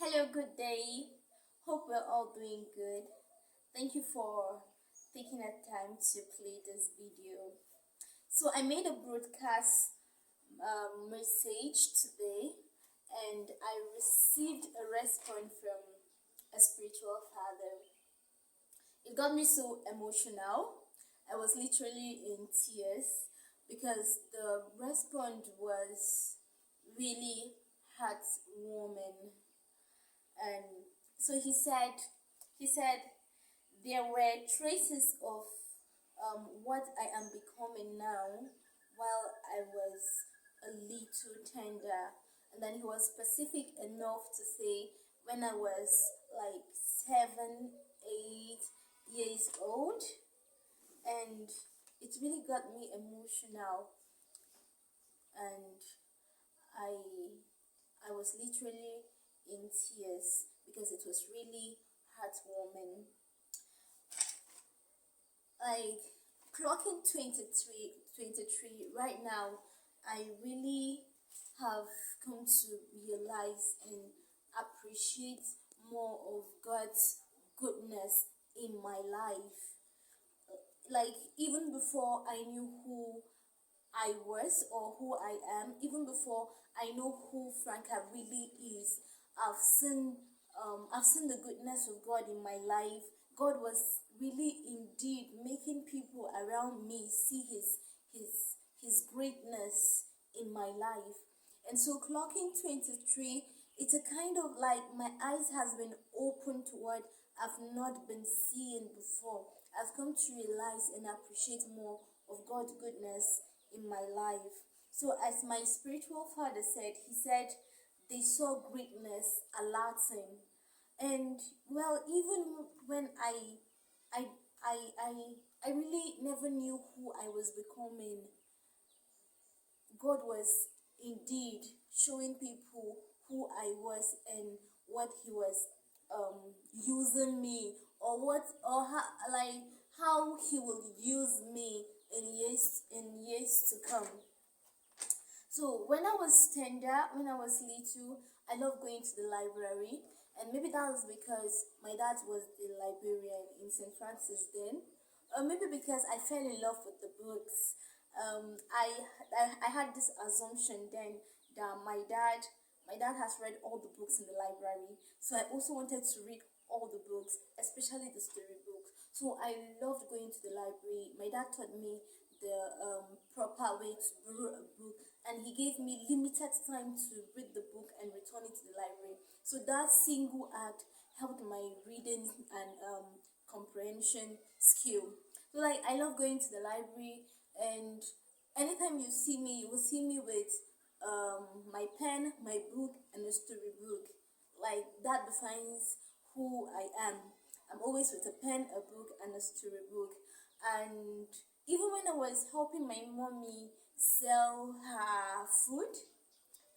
Hello, good day. Hope we're all doing good. Thank you for taking the time to play this video. So, I made a broadcast message today and I received a response from a spiritual father. It got me so emotional. I was literally in tears because the response was really heartwarming. And so he said there were traces of what I am becoming now while I was a little tender. And then he was specific enough to say when I was like 7, 8 years old. And it really got me emotional. And I I was literally in tears because it was really heartwarming. Like clocking 23 right now, I really have come to realize and appreciate more of God's goodness in my life. Like even before I knew who I was or who I am, even before I know who Franca really is, I've seen the goodness of God in my life. God was really indeed making people around me see his greatness in my life. And so clocking 23, it's a kind of like my eyes has been opened to what I've not been seeing before. I've come to realize and appreciate more of God's goodness in my life. So as my spiritual father said, he said they saw greatness alerting. And well, even when I I I I really never knew who I was becoming, God was indeed showing people who I was and what He was using me, or what or how, like how He will use me in years to come. So when I was tender, when I was little, I loved going to the library, and maybe that was because my dad was the librarian in St. Francis then, or maybe because I fell in love with the books. Um, I, I had this assumption then that my dad has read all the books in the library, so I also wanted to read all the books, especially the story books. So I loved going to the library. My dad taught me the proper way to borrow a book, and he gave me limited time to read the book and return it to the library. So that single act helped my reading and comprehension skill. So like I love going to the library, and anytime you see me, you will see me with my pen, my book, and a story book. Like that defines who I am. I'm always with a pen, a book, and a story book. And even when I was helping my mommy sell her food,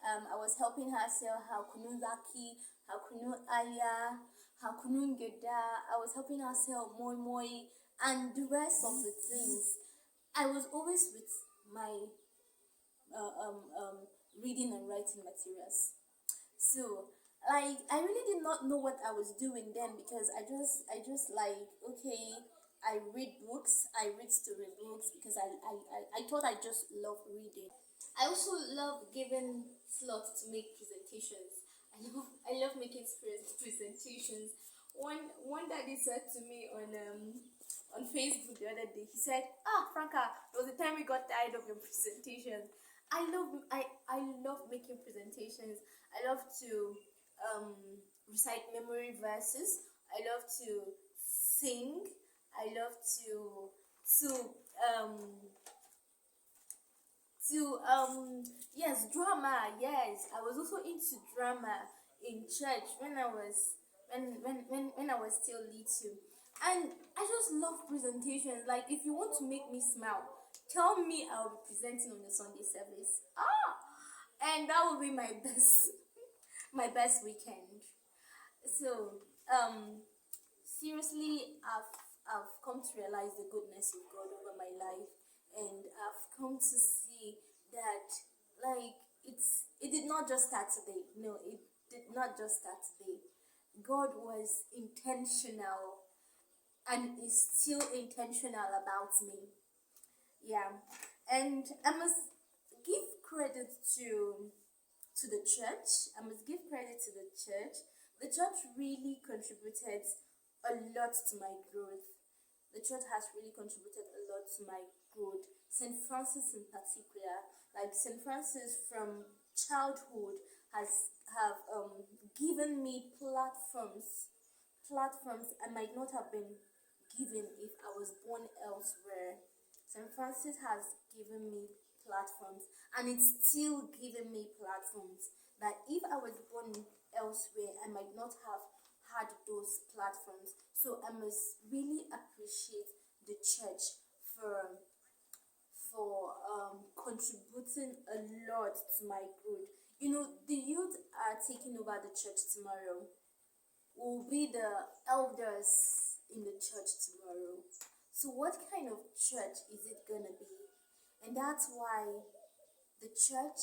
I was helping her sell her kunu zaki, her kunu aya, her kunu geda. I was helping her sell moi moi and the rest of the things. I was always with my uh, um, um, reading and writing materials. So like I really did not know what I was doing then, because I just like, okay, I read books, I read story books because I thought I just love reading. I also love giving slots to make presentations. I love making presentations. One daddy said to me on Facebook the other day, he said, "Ah, Franca, there was a time we got tired of your presentations." I love making presentations. I love to um recite memory verses. I love to sing. I love to um yes, drama. Yes, I was also into drama in church when I was when I was still little. And I just love presentations. Like if you want to make me smile, tell me, I'll be presenting on the Sunday service. And that will be my best my best weekend. So seriously, I've come to realize the goodness of God over my life, and I've come to see that like it did not just start today. No, did not just start today. God was intentional and is still intentional about me. Yeah. And I must give credit to the church. I must give credit to the church. The church really contributed a lot to my growth. The church has really contributed a lot to my growth. St. Francis in particular, like St. Francis from childhood has have given me platforms I might not have been given if I was born elsewhere. St. Francis has given me platforms, and it's still giving me platforms that if I was born elsewhere, I might not have had those platforms. So I must really appreciate the church for contributing a lot to my growth. You know, the youth are taking over the church tomorrow. Will be the elders in the church tomorrow. So what kind of church is it gonna be? And that's why the church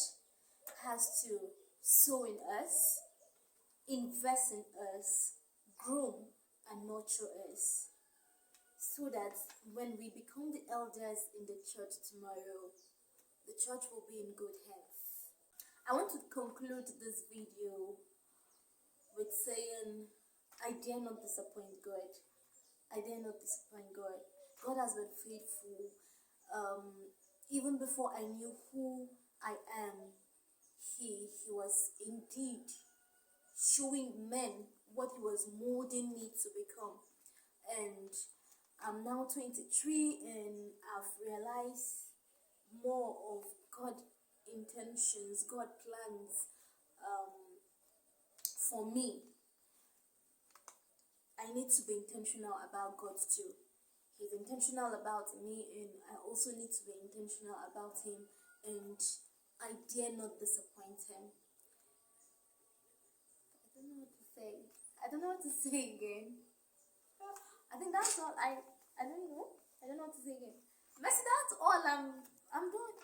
has to sow in us, invest in us, groom and nurture us, so that when we become the elders in the church tomorrow, the church will be in good hands. I want to conclude this video with saying, I dare not disappoint God. I dare not disappoint God. God has been faithful. Even before I knew who I am, He was indeed showing men what He was molding me to become. And I'm now 23 and I've realized more of God intentions, God plans for me. I need to be intentional about God too. He's intentional about me, and I also need to be intentional about Him, and I dare not disappoint Him. I don't know what to say. I don't know what to say again. I think that's all. I don't know. I don't know what to say again. Messi, that's all. I'm done.